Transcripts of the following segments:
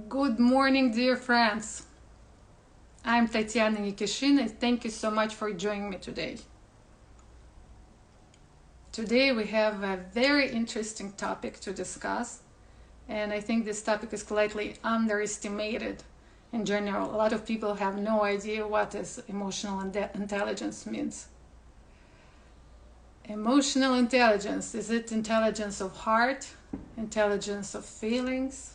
Good morning, dear friends. I'm Tatiana Nikishin, and thank you so much for joining me today. Today we have a very interesting topic to discuss, and I think this topic is slightly underestimated in general. A lot of people have no idea what is emotional intelligence means. Emotional intelligence, is it intelligence of heart, intelligence of feelings?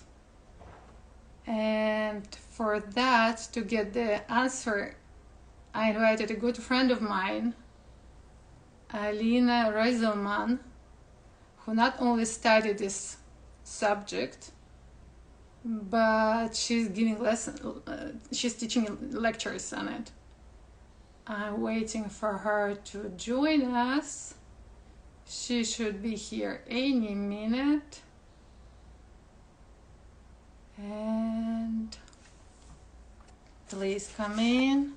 And for that, to get the answer, I invited a good friend of mine, Alina Reyzelman, who not only studied this subject, but she's she's teaching lectures on it. I'm waiting for her to join us. She should be here any minute. And please come in.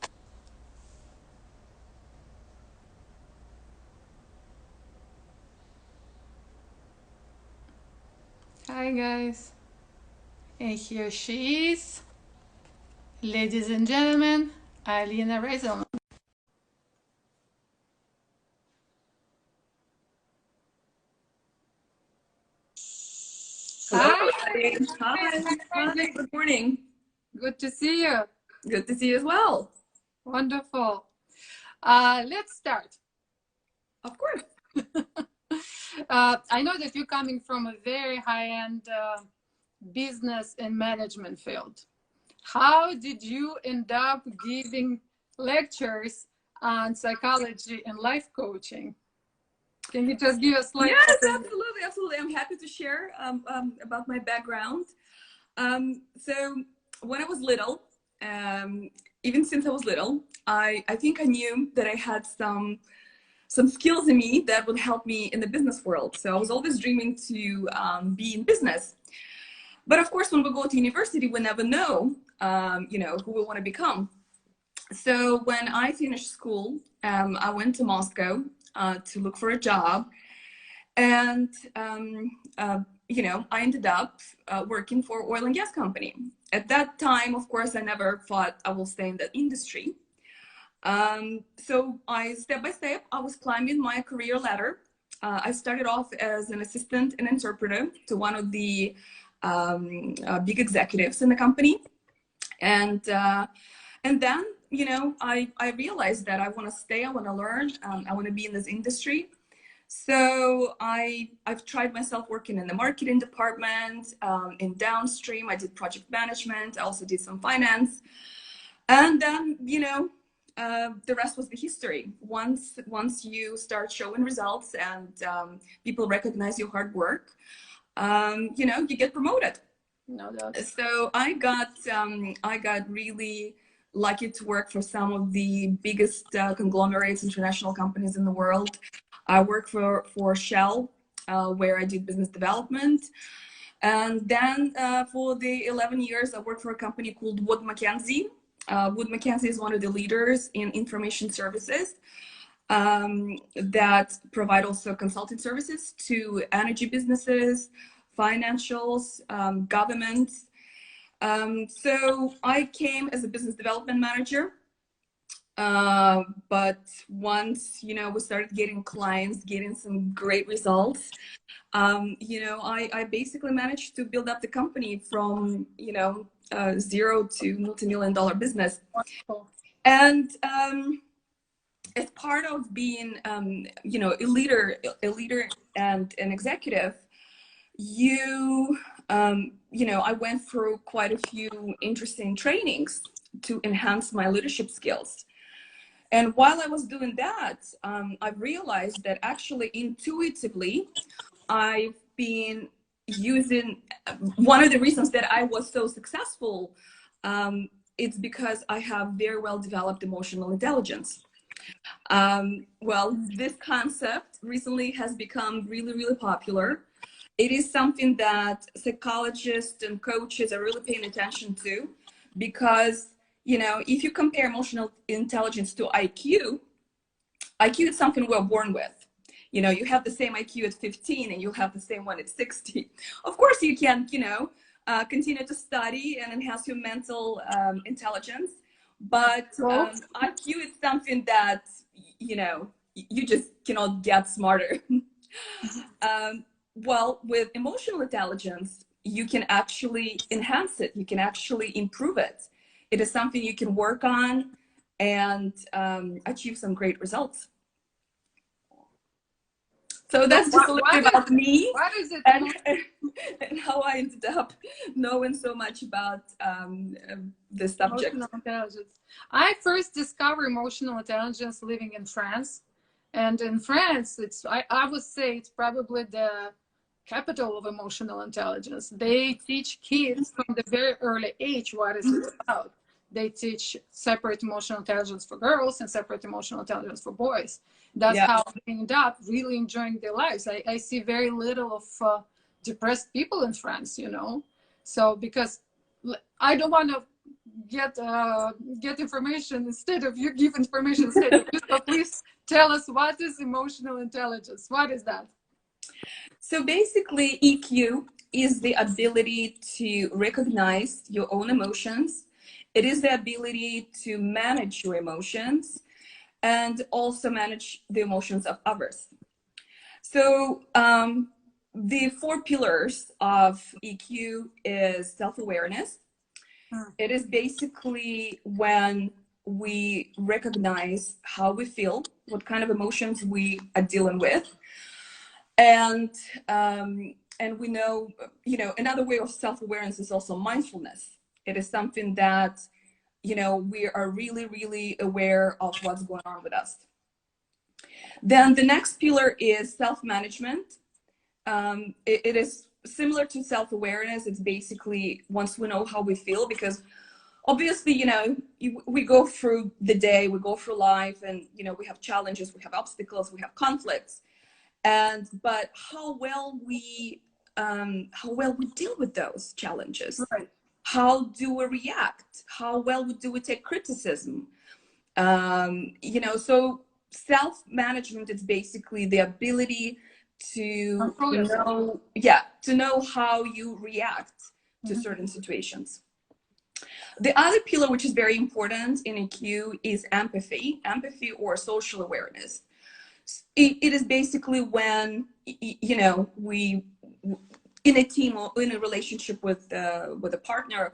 Hi guys. And here she is. Ladies and gentlemen, Alina Reyzelman. Hello. Hi. Hi. Good morning. Good to see you. Good to see you as well. Wonderful. Let's start. Of course. I know that you're coming from a very high-end business and management field. How did you end up giving lectures on psychology and life coaching? Can you just give us like? Yes, absolutely. I'm happy to share about my background. So when I was little, even since I was little, I think I knew that I had some skills in me that would help me in the business world. So I was always dreaming to be in business. But of course, when we go to university, we never know, who we want to become. So when I finished school, I went to Moscow to look for a job. And, I ended up working for oil and gas company. At that time, of course, I never thought I will stay in that industry. So step by step, I was climbing my career ladder. I started off as an assistant and interpreter to one of the big executives in the company. And then, I realized that I want to stay, I want to learn, I want to be in this industry. So I've tried myself working in the marketing department, in downstream. I did project management. I also did some finance. And then, the rest was the history. Once you start showing results and people recognize your hard work, you get promoted. No doubt. So I got really lucky to work for some of the biggest conglomerates, international companies in the world. I worked for Shell, where I did business development. And then for the 11 years, I worked for a company called Wood Mackenzie. Wood Mackenzie is one of the leaders in information services that provide also consulting services to energy businesses, financials, governments. So I came as a business development manager. But once, we started getting clients, getting some great results, I basically managed to build up the company from, zero to multi-million-dollar business. Wonderful. And as part of being, a leader and an executive, I went through quite a few interesting trainings to enhance my leadership skills. And while I was doing that, I realized that actually intuitively, I've been using, one of the reasons that I was so successful, it's because I have very well developed emotional intelligence. Well, this concept recently has become really, really popular. It is something that psychologists and coaches are really paying attention to because, if you compare emotional intelligence to IQ is something we're born with. You have the same IQ at 15 and you'll have the same one at 60. Of course, you can, continue to study and enhance your mental intelligence. But So, IQ is something that, you know, you just cannot get smarter. Well, with emotional intelligence, you can actually enhance it. You can actually improve it. It is something you can work on and achieve some great results. So that's just a little bit about me what is it? and how I ended up knowing so much about this subject. Emotional intelligence. I first discovered emotional intelligence living in France. And in France, I would say it's probably the capital of emotional intelligence. They teach kids from the very early age what is it about. They teach separate emotional intelligence for girls and separate emotional intelligence for boys. That's Yeah. how they end up really enjoying their lives. I see very little of depressed people in France, you know. So because I don't want to get information instead of you give information instead of you. So please tell us, what is emotional intelligence? What is that? So basically, EQ is the ability to recognize your own emotions. It is the ability to manage your emotions and also manage the emotions of others. So the four pillars of EQ is self-awareness. It is basically when we recognize how we feel, what kind of emotions we are dealing with, and we know, you know, another way of self-awareness is also mindfulness. It is something that, you know, we are really aware of what's going on with us. Then the next pillar is self-management. It is similar to self-awareness. It's basically once we know how we feel, because obviously, you know, we go through the day, we go through life, and, you know, we have challenges, we have obstacles, we have conflicts. But how well we deal with those challenges, Right. how do we react, how well do we take criticism, you know. So self-management is basically the ability to know, yeah, to know how you react to certain situations. The other pillar, which is very important in EQ, is empathy or social awareness. It is basically when, you know, we, in a team or in a relationship with a partner,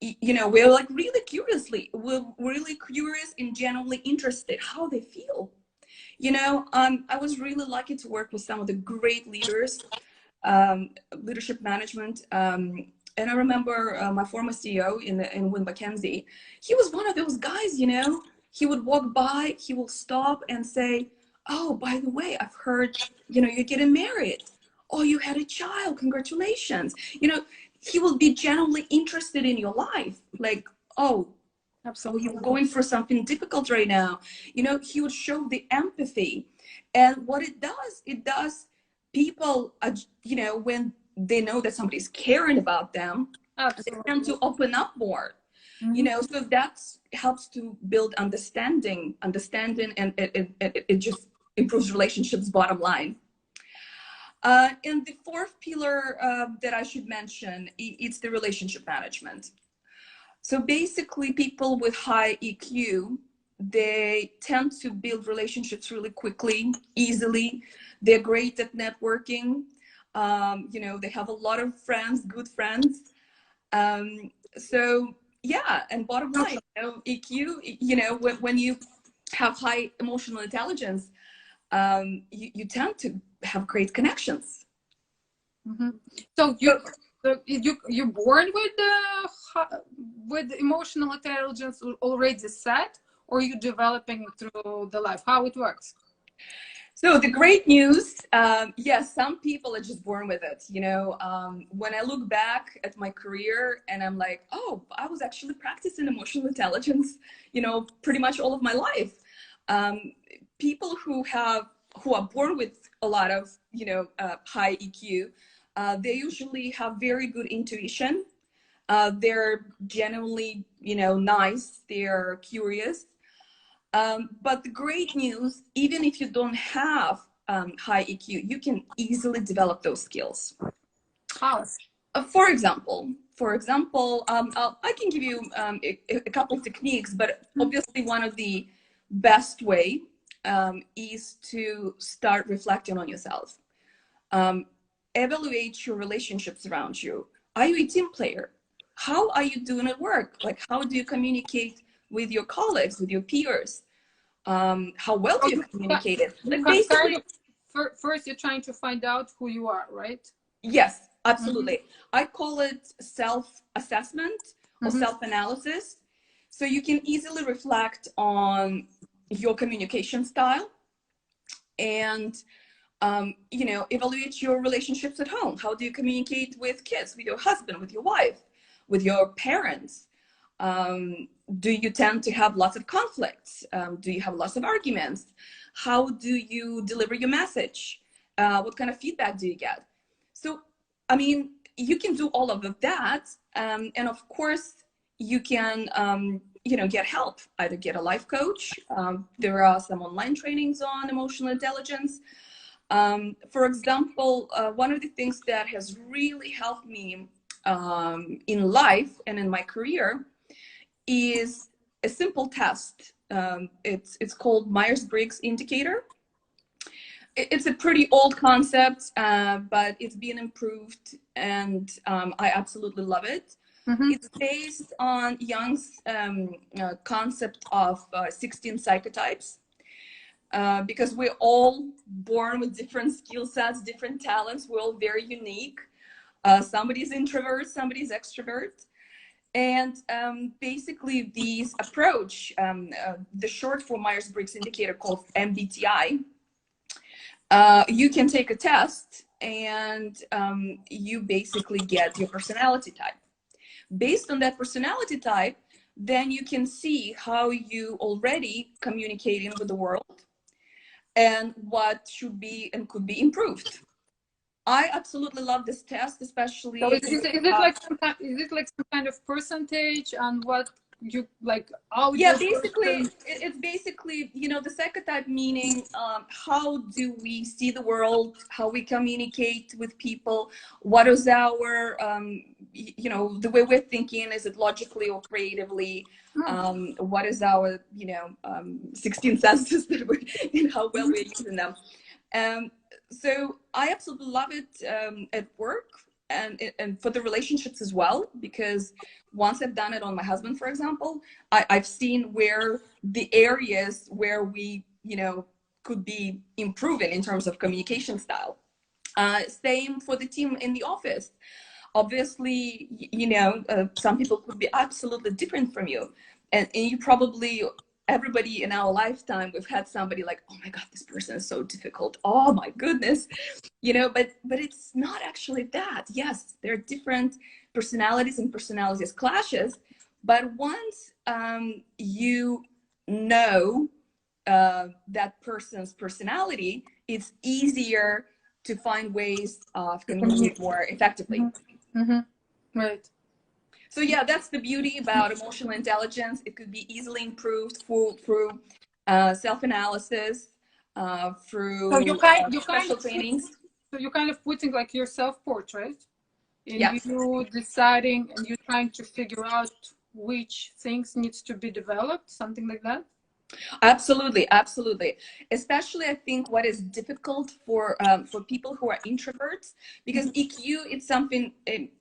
you know, we're like we're really curious and genuinely interested how they feel. You know, I was really lucky to work with some of the great leaders, leadership management. And I remember my former CEO in Win Mackenzie. He was one of those guys, you know. He would walk by, he will stop and say, "Oh, by the way, I've heard, you know, you're getting married. Oh, you had a child. Congratulations." You know, he will be genuinely interested in your life. Like, "Oh, absolutely, you're going through something difficult right now." You know, he would show the empathy. And what it does, people, you know, when they know that somebody's caring about them, absolutely, they tend to open up more. You know, so that helps to build understanding, and it just improves relationships, bottom line. And the fourth pillar that I should mention, it's the relationship management. So basically, people with high EQ, they tend to build relationships really quickly, easily. They're great at networking. You know, they have a lot of friends, good friends. So yeah, and bottom line, you know, EQ, you know, when you have high emotional intelligence, you tend to have great connections. So you're born with emotional intelligence already set, or you developing through the life? How it works? So the great news, yes, some people are just born with it. You know, when I look back at my career and I'm like, oh, I was actually practicing emotional intelligence, you know, pretty much all of my life. People who are born with a lot of, you know, high EQ, they usually have very good intuition. They're genuinely, you know, nice. They're curious. But the great news, even if you don't have high EQ, you can easily develop those skills. How? I can give you a couple of techniques, but obviously one of the best way is to start reflecting on yourself. Evaluate your relationships around you. Are you a team player? How are you doing at work? Like, how do you communicate with your colleagues, with your peers? How well do you communicate it? Like, basically, first you're trying to find out who you are, right? yes, absolutely. I call it self-assessment or self-analysis. So you can easily reflect on your communication style and evaluate your relationships at home. How do you communicate with kids, with your husband, with your wife, with your parents? Do you tend to have lots of conflicts? Do you have lots of arguments? How do you deliver your message? What kind of feedback do you get? So, I mean, you can do all of that. And of course, you can, get help, either get a life coach. There are some online trainings on emotional intelligence. For example, one of the things that has really helped me in life and in my career is a simple test. It's called Myers-Briggs indicator. It's a pretty old concept, but it's been improved, and I absolutely love it. It's based on Jung's concept of 16 psychotypes. Because we're all born with different skill sets, different talents. We're all very unique. Somebody's introvert, somebody's extrovert. And basically this approach, the short for Myers-Briggs indicator called MBTI, you can take a test and you basically get your personality type. Based on that personality type, then you can see how you already communicating with the world and what should be and could be improved. I absolutely love this test, especially. So is it like some kind of percentage on what you like? Basically, it's basically, the psychotype, meaning how do we see the world, how we communicate with people, what is our the way we're thinking, is it logically or creatively, what is our 16 senses that we how well we're using them. So I absolutely love it at work and for the relationships as well, because once I've done it on my husband, for example, I've seen where the areas where we, could be improving in terms of communication style. Same for the team in the office. Obviously, some people could be absolutely different from you. And you probably, everybody in our lifetime, we've had somebody like, oh my God, this person is so difficult. Oh my goodness. But it's not actually that. Yes, there are different personalities and personalities clashes. But once you know that person's personality, it's easier to find ways of communicating more effectively. Right. So yeah, that's the beauty about emotional intelligence. It could be easily improved through self-analysis, through special trainings. So you're kind of putting like your self-portrait in Yeah. you deciding and you're trying to figure out which things needs to be developed, something like that. Absolutely, absolutely. Especially, I think what is difficult for people who are introverts, because EQ, it's something.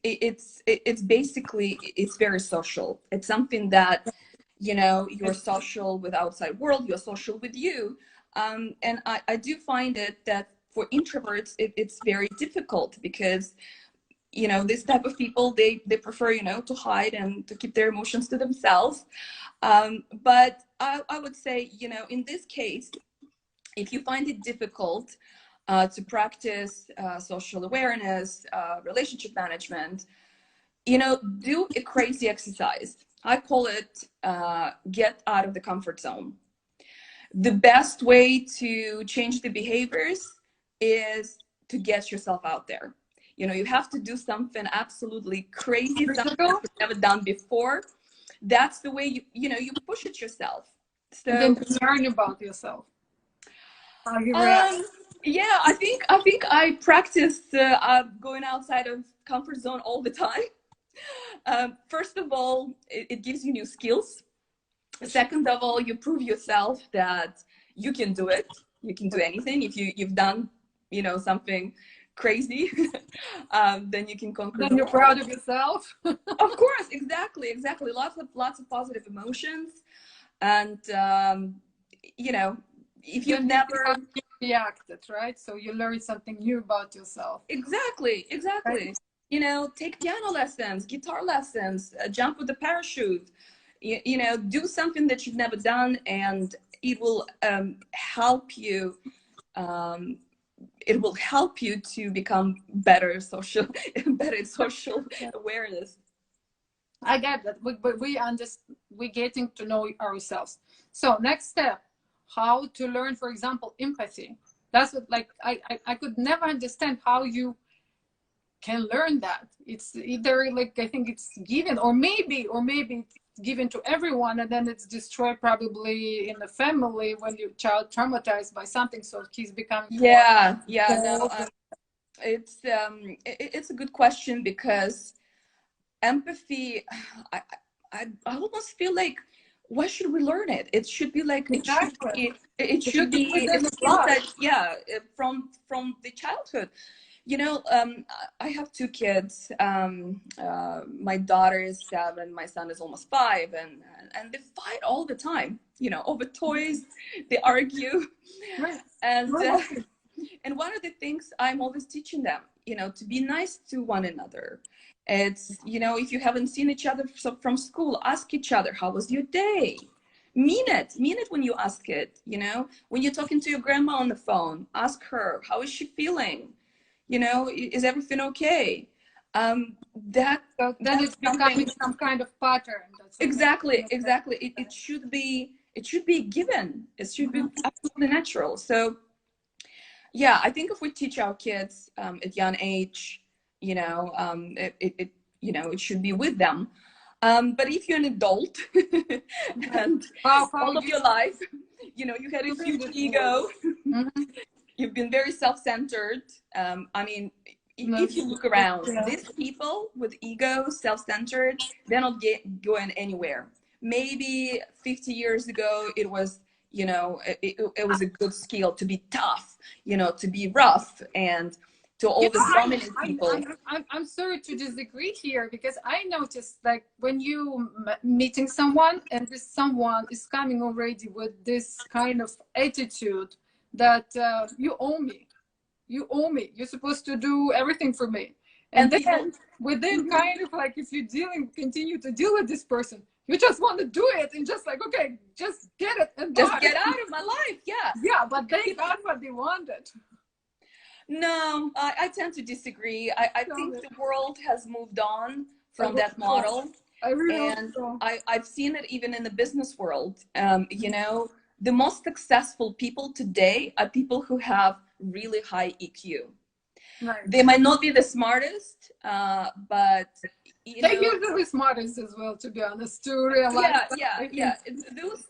It's basically, it's very social. It's something that you're social with outside world. You're social with you, and I do find it that for introverts it's very difficult because this type of people, they prefer to hide and to keep their emotions to themselves. But I would say, in this case, if you find it difficult to practice social awareness, relationship management, do a crazy exercise. I call it get out of the comfort zone. The best way to change the behaviors is to get yourself out there. You have to do something absolutely crazy, something that you've never done before. That's the way you push it yourself. So and then learn about yourself. Yeah, I think I practice going outside of comfort zone all the time. First of all, it gives you new skills. Second of all, you prove yourself that you can do it. You can do anything. If you've done, something crazy, then you can conquer Then the you're world. proud of yourself. Of course, exactly, exactly. Lots of positive emotions, and you know, if you've Then you see how never you reacted, right? So you learn something new about yourself. exactly, Right? exactly. Take piano lessons, guitar lessons, jump with a parachute. Do something that you've never done, and it will help you. Um, it will help you to become better social, better social awareness. I get that, but we're getting to know ourselves. So next step, how to learn, for example, empathy. That's what, like, I could never understand how you can learn that. It's either, like, I think it's given, or maybe it's given to everyone, and then it's destroyed probably in the family when your child traumatized by something, so he's becoming more Yeah, yeah, no, cold. it's a good question because empathy, I, I almost feel like why should we learn it? It should be like Exactly. it It should should be be a within the skill blood. that from the childhood. I have two kids. My daughter is 7, my son is almost 5, and they fight all the time. Over toys, they argue, Right. and Normal. and one of the things I'm always teaching them, to be nice to one another. It's, if you haven't seen each other from school, ask each other, how was your day? Mean it when you ask it. When you're talking to your grandma on the phone, ask her, how is she feeling? Is everything okay? That So then that's it's something. becoming some kind of pattern. That's what makes Exactly, it better. exactly. It should be given. It should be Mhm. absolutely natural. So yeah, I think if we teach our kids at young age, it should be with them. But if you're an adult Right. and How all of you your life, you had a doing huge this work? ego, Mhm. you've been very self-centered. I mean, No, if you look it's, around, these people with ego, self-centered, they're not going anywhere. Maybe 50 years ago, it was, it was a good skill to be tough, to be rough, and to you all know, the dominant people. I'm sorry to disagree here, because I noticed, like, when you meeting someone and this someone is coming already with this kind of attitude that you owe me, you're supposed to do everything for me, and And people, then within, mhm, kind of like, if you continue to deal with this person, you just want to do it and just like, okay, just get it and just bye. get out of my life. Yeah. Yeah, but they People, got what they wanted. no, I tend to disagree. I Tell think me. the world has moved on I from hope that so. model. I really hope And so. I've seen it even in the business world. The most successful people today are people who have really high EQ. Right. They might not be the smartest, but you They know, usually smartest as well, to be honest, to realize yeah, that. yeah, I yeah. think.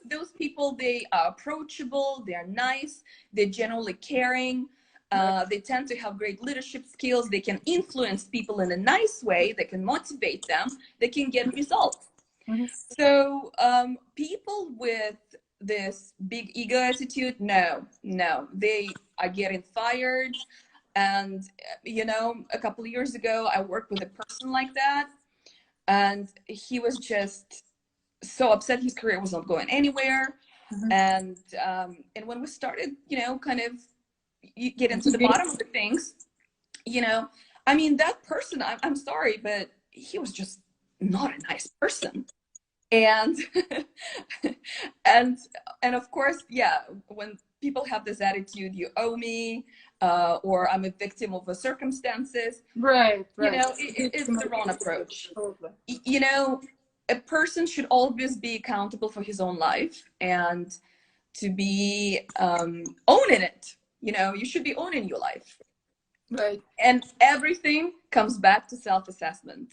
Those people, they are approachable, they are nice, they're generally caring. Right. They tend to have great leadership skills. They can influence people in a nice way. They can motivate them. They can get results. Mhm. So people with this big ego attitude, no, they are getting fired. And a couple of years ago, I worked with a person like that, and he was just so upset. His career was not going anywhere, Mhm. and when we started, kind of you get into the bottom of the things, I mean, that person, I'm sorry, but he was just not a nice person. And and and of course, yeah, when people have this attitude, you owe me, or I'm a victim of the circumstances, Right, right. it's the wrong approach. Totally. you know a person should always be accountable for his own life, and to be owning it. You should be owning your life, Right, and everything comes back to self-assessment.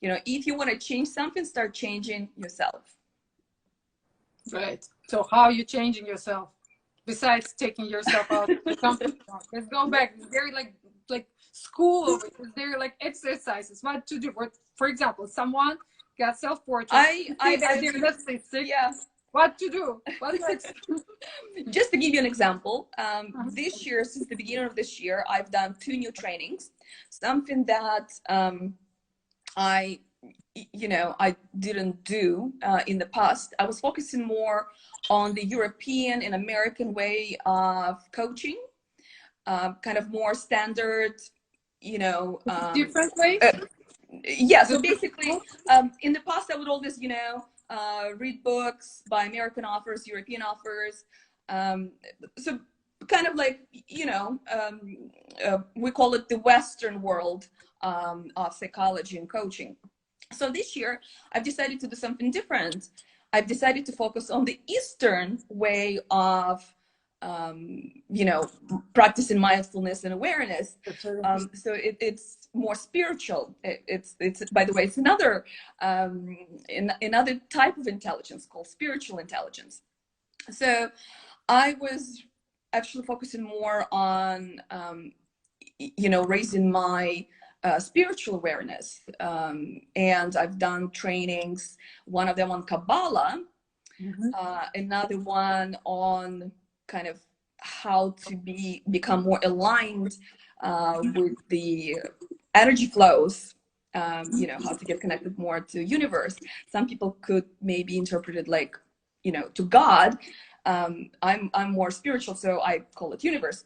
If you want to change something, start changing yourself. right. So how are you changing yourself? besides taking yourself out of the comfort zone? Let's go back. Is there like school over it? Is there like exercises? What to do? For example, someone got self-portrait. Let's say sick. Yeah. What to do? What next? Just to give you an example, this year, since the beginning of this year, I've done 2 new trainings. Something that I didn't do in the past. I was focusing more on the European and American way of coaching, kind of more standard, different ways. Yeah. So basically, in the past, I would always, read books by American authors, European authors. So kind of like, we call it the Western world of psychology and coaching. So this year, I've decided to do something different. I've decided to focus on the Eastern way of, practicing mindfulness and awareness. So it's more spiritual. It's by the way, it's another type of intelligence called spiritual intelligence. So I was actually focusing more on, raising my spiritual awareness. And I've done trainings, one of them on Kabbalah, another one on kind of how to become more aligned with the energy flows, how to get connected more to universe. Some people could maybe interpret it like, to God. I'm more spiritual, so I call it universe.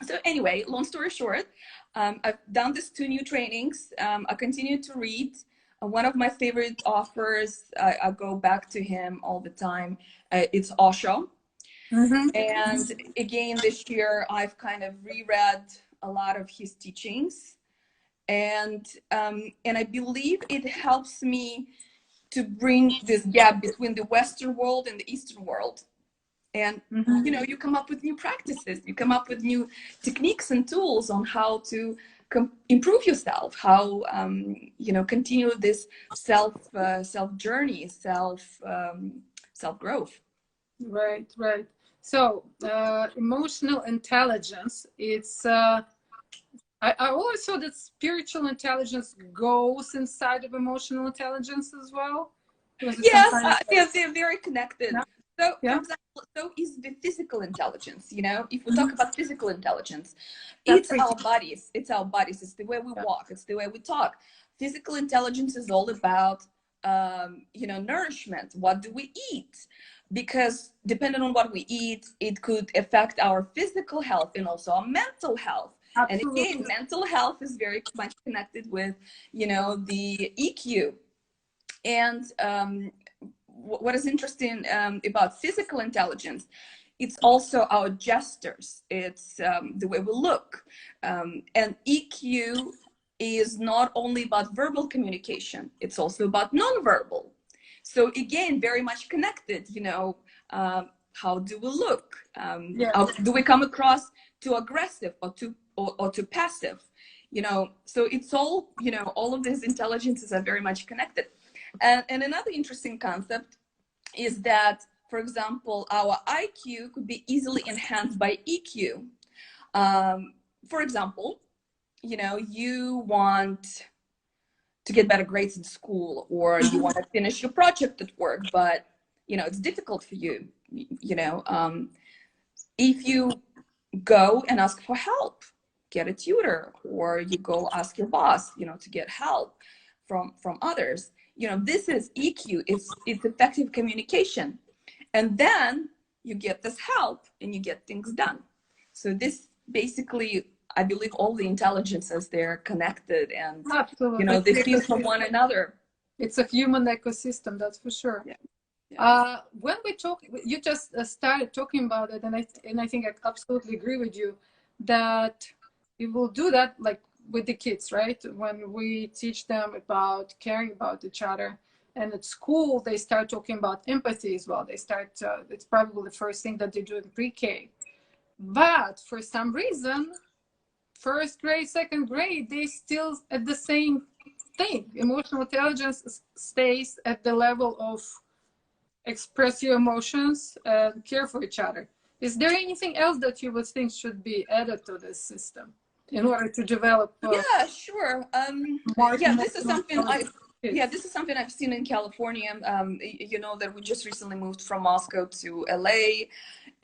So anyway, long story short, I've done these 2 new trainings. I continue to read. One of my favorite authors, I go back to him all the time. It's Osho. And again, this year, I've kind of reread a lot of his teachings. And I believe it helps me to bring this gap between the Western world and the Eastern world. And, you come up with new practices, you come up with new techniques and tools on how to improve yourself, how, continue this self journey, self growth. Right. So emotional intelligence, it's, I always thought that spiritual intelligence goes inside of emotional intelligence as well. Yes, they're very connected. Yeah. So, for example, so is the physical intelligence. If we talk about physical intelligence, it's our bodies. It's our bodies. It's the way we walk. It's the way we talk. Physical intelligence is all about, nourishment. What do we eat? Because depending on what we eat, it could affect our physical health and also our mental health. Absolutely. And again, mental health is very much connected with, the EQ. And what is interesting about physical intelligence, it's also our gestures. It's the way we look. And EQ is not only about verbal communication, it's also about nonverbal. So again, very much connected, how do we look? How do we come across too aggressive or too passive? So it's all, all of these intelligences are very much connected. And another interesting concept is that, for example, our IQ could be easily enhanced by EQ. For example, you want to get better grades in school, or you want to finish your project at work, but, it's difficult for you, if you go and ask for help, get a tutor, or you go ask your boss, to get help from others. This is EQ. It's effective communication. And then you get this help and you get things done. So this basically, I believe all the intelligences, they're connected, and, absolutely, they feed from one another. It's a human ecosystem, that's for sure. When we talk, you just started talking about it, and I think I absolutely agree with you that we will do that like with the kids, right? When we teach them about caring about each other, and at school they start talking about empathy as well. They start, it's probably the first thing that they do in pre-K. But for some reason, first grade, second grade, they still at the same thing. Emotional intelligence stays at the level of express your emotions and care for each other. Is there anything else that you would think should be added to this system in order to develop Yeah, sure. more Yeah, this is emotional something kids? this is something I've seen in California. You know that we just recently moved from Moscow to LA,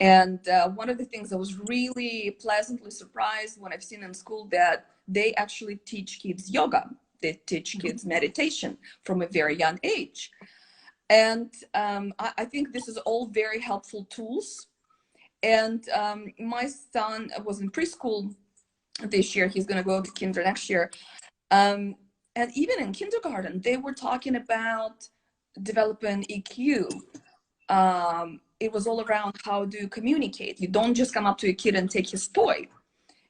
and one of the things I was really pleasantly surprised when I've seen in school that they actually teach kids yoga. They teach kids meditation from a very young age, and I think this is all very helpful tools. And my son was in preschool this year. He's going to go to kinder next year. And even in kindergarten, they were talking about developing EQ. It was all around how do you communicate. You don't just come up to a kid and take his toy.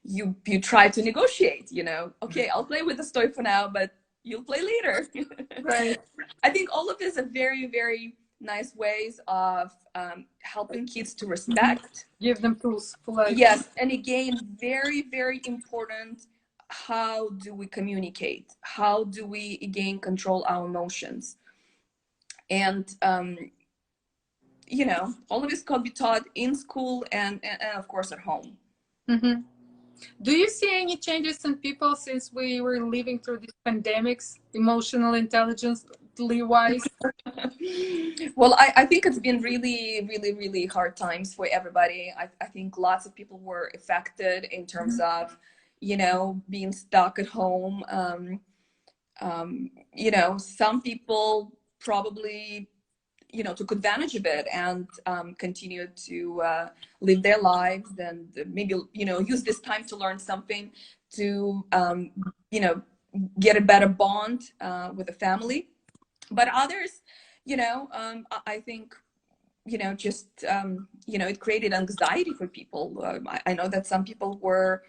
You try to negotiate, you know, okay, I'll play with this toy for now, but you'll play later. Right. I think all of this are very, very nice ways of helping kids to respect. Give them tools for life. Yes, and again, very, very important. How do we communicate? How do we again control our emotions? And you know, all of this could be taught in school and of course at home. Mm-hmm. Do you see any changes in people since we were living through these pandemics, emotional intelligence wise? Well, I think it's been really, really, really hard times for everybody. I think lots of people were affected in terms of, you know, being stuck at home. You know, some people probably, you know, took advantage of it and continued to live their lives and maybe, you know, use this time to learn something, to, you know, get a better bond with the family. But others, you know, I think, you know, just, you know, it created anxiety for people. I know that some people were,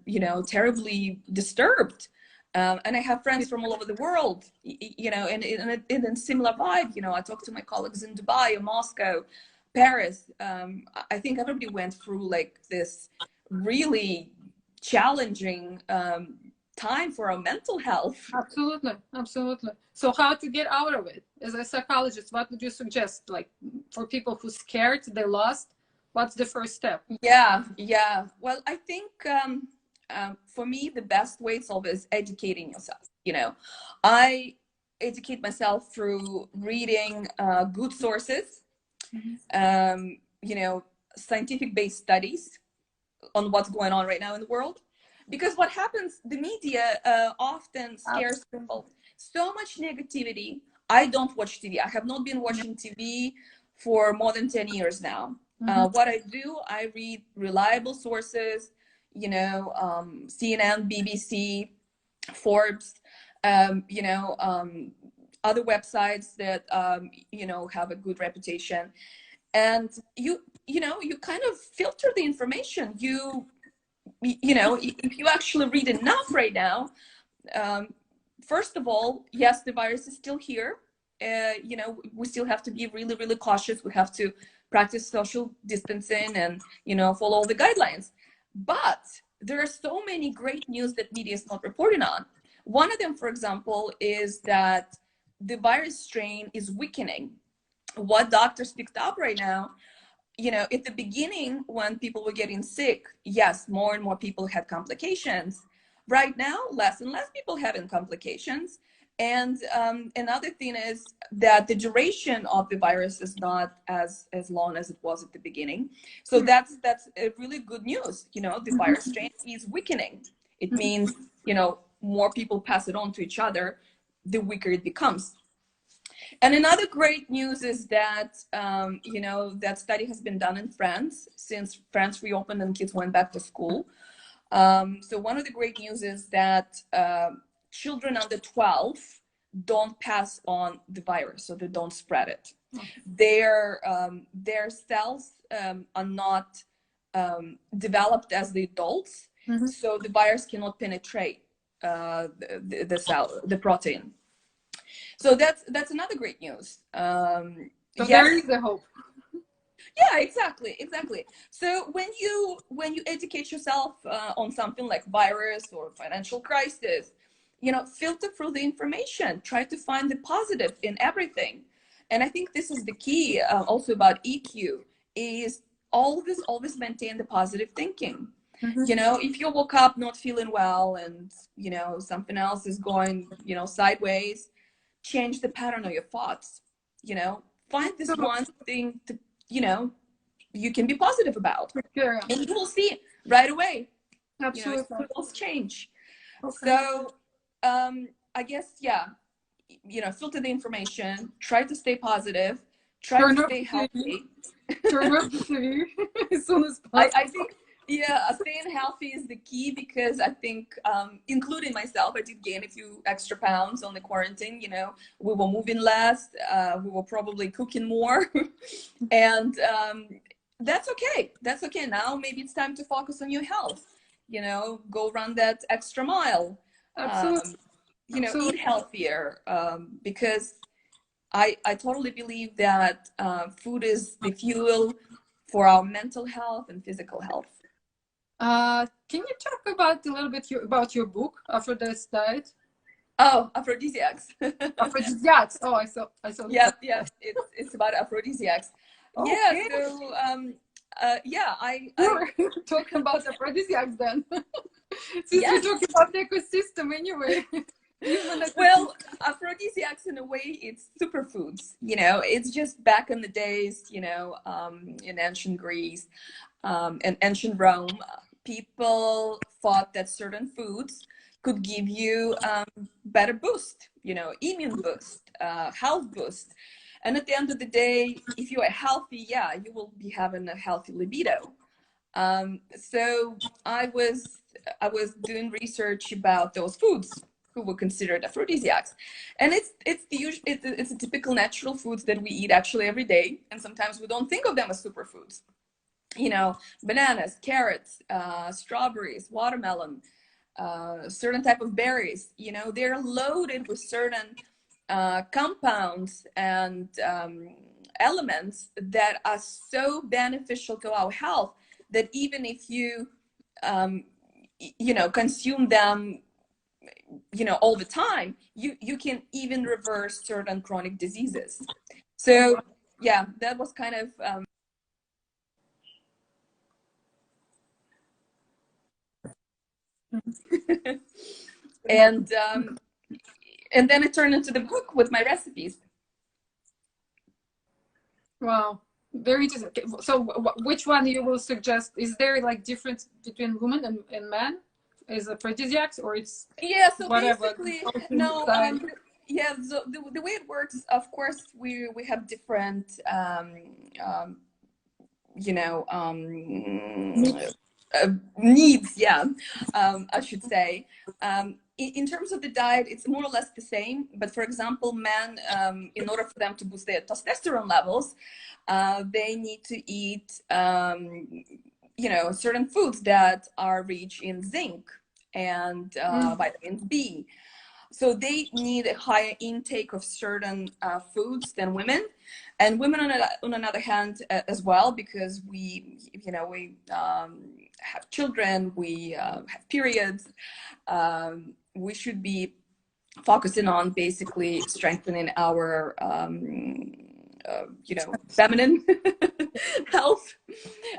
you know, terribly disturbed. And I have friends from all over the world, you know, and in a similar vibe. You know, I talked to my colleagues in Dubai, Moscow, Paris. I think everybody went through like this really challenging time for our mental health. Absolutely, absolutely. So how to get out of it? As a psychologist, what would you suggest? Like for people who scared, they lost, what's the first step? Yeah. Well, I think for me, the best way to solve is educating yourself. You know, I educate myself through reading good sources, you know, scientific-based studies on what's going on right now in the world. Because what happens, the media often scares people. So much negativity. I don't watch TV. I have not been watching TV for more than 10 years now. What I do, I read reliable sources, you know, CNN, BBC, Forbes, you know, other websites that, you know, have a good reputation. And you know, you kind of filter the information. You know, if you actually read enough right now, first of all, yes, the virus is still here. You know, we still have to be really, really cautious. We have to practice social distancing and, you know, follow all the guidelines. But there are so many great news that media is not reporting on. One of them, for example, is that the virus strain is weakening. What doctors picked up right now, you know, at the beginning when people were getting sick, yes, more and more people had complications. Right now, less and less people having complications. And another thing is that the duration of the virus is not as long as it was at the beginning. So that's a really good news. You know, the virus strain is weakening. It means, you know, more people pass it on to each other, the weaker it becomes. And another great news is that, you know, that study has been done in France since France reopened and kids went back to school. So one of the great news is that children under 12 don't pass on the virus, so they don't spread it. Their cells are not developed as the adults, so the virus cannot penetrate the cell, the protein. So that's another great news. So yes. there is a hope. Yeah, exactly. So when you educate yourself on something like virus or financial crisis, you know, filter through the information, try to find the positive in everything. And I think this is the key also about EQ, is always maintain the positive thinking. You know, if you woke up not feeling well and, you know, something else is going, you know, sideways, change the pattern of your thoughts. You know, find this one thing to, you know, you can be positive about, and you will see right away. Absolutely. You know, it will change. Okay. So I guess, yeah, you know, filter the information, try to stay positive, try to stay healthy. Turn up the TV as soon as possible. I think, yeah, staying healthy is the key, because I think, including myself, I did gain a few extra pounds on the quarantine. You know, we were moving less, we were probably cooking more, and that's okay. That's okay. Now maybe it's time to focus on your health. You know, go run that extra mile. Absolutely. You know, eat healthier, because I totally believe that food is the fuel for our mental health and physical health. Can you talk about a little bit about your book, Aphrodite's Diet? Oh, aphrodisiacs. Aphrodisiacs. Oh, I saw. Yeah, yeah. It's about aphrodisiacs. Okay. Yeah. So, yeah, We're talking about aphrodisiacs then. Since yes. we're talking about the ecosystem anyway. Well, aphrodisiacs, in a way, it's superfoods. You know, it's just back in the days, you know, in ancient Greece, and ancient Rome, people thought that certain foods could give you better boost, you know, immune boost, health boost. And at the end of the day, if you are healthy, yeah, you will be having a healthy libido. So I was doing research about those foods who were considered aphrodisiacs, and it's a typical natural foods that we eat actually every day, and sometimes we don't think of them as superfoods. You know, bananas, carrots, strawberries, watermelon, certain type of berries. You know, they're loaded with certain compounds and elements that are so beneficial to our health that even if you you know, consume them, you know, all the time, you can even reverse certain chronic diseases. So yeah, that was kind of and then it turned into the book with my recipes. Wow, very interesting. So which one you will suggest? Is there like difference between women and men? Is aphrodisiacs, or it's So whatever? basically, no, yeah, so the way it works, of course, we have different you know, needs, yeah, I should say. In terms of the diet, it's more or less the same. But for example, men, in order for them to boost their testosterone levels, they need to eat, you know, certain foods that are rich in zinc and vitamin B. So they need a higher intake of certain foods than women, and women on another hand as well, because we, you know, we have children, we have periods. We should be focusing on basically strengthening our you know, feminine health,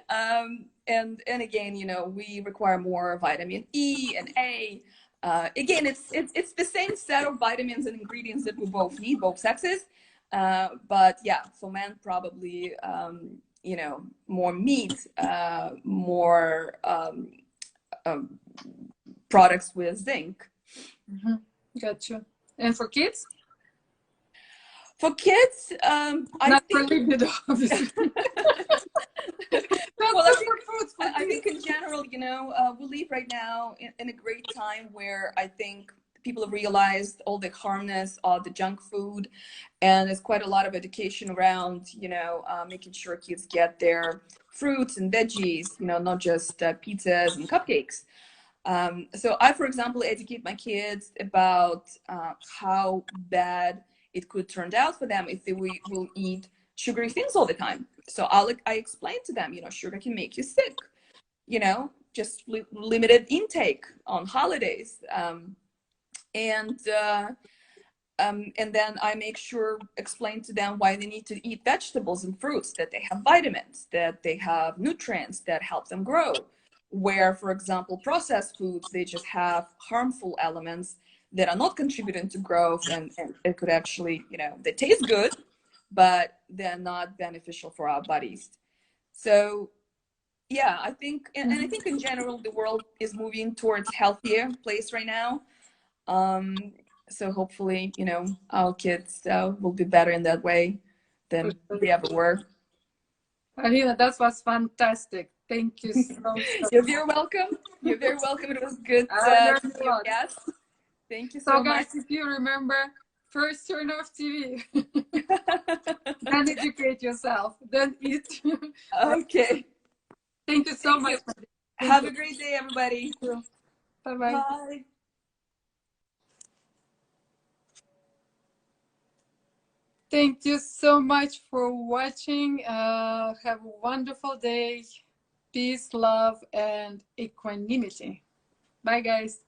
and again, you know, we require more vitamin E and A. Again, it's the same set of vitamins and ingredients that we both need, both sexes. But yeah, for men, probably, you know, more meat, more products with zinc. Gotcha. And for kids? For kids, I think, for libido, obviously. Well, I think in general, you know, we live right now in a great time where I think people have realized all the harmness of the junk food, and there's quite a lot of education around, you know, making sure kids get their fruits and veggies, you know, not just pizzas and cupcakes. So I, for example, educate my kids about how bad it could turn out for them if they will eat sugary things all the time. So I explain to them, you know, sugar can make you sick, you know, just limited intake on holidays. And And then I make sure, explain to them why they need to eat vegetables and fruits, that they have vitamins, that they have nutrients that help them grow. Where, for example, processed foods, they just have harmful elements that are not contributing to growth, and it could actually, you know, they taste good, but they're not beneficial for our bodies. So yeah, I think, and I think in general, the world is moving towards healthier place right now. So hopefully, you know, our kids will be better in that way than they ever were. Alina, that was fantastic. Thank you so You're much. very welcome. You're very welcome. It was good I to learned be a your lot. guest. Thank you So so guys, much. if you remember, first turn off TV, then educate yourself, then eat. Okay. Thank you so Thank much. you. Thank Have you. a great day, everybody. Bye-bye. Bye. Thank you so much for watching. Have a wonderful day. Peace, love, and equanimity. Bye, guys.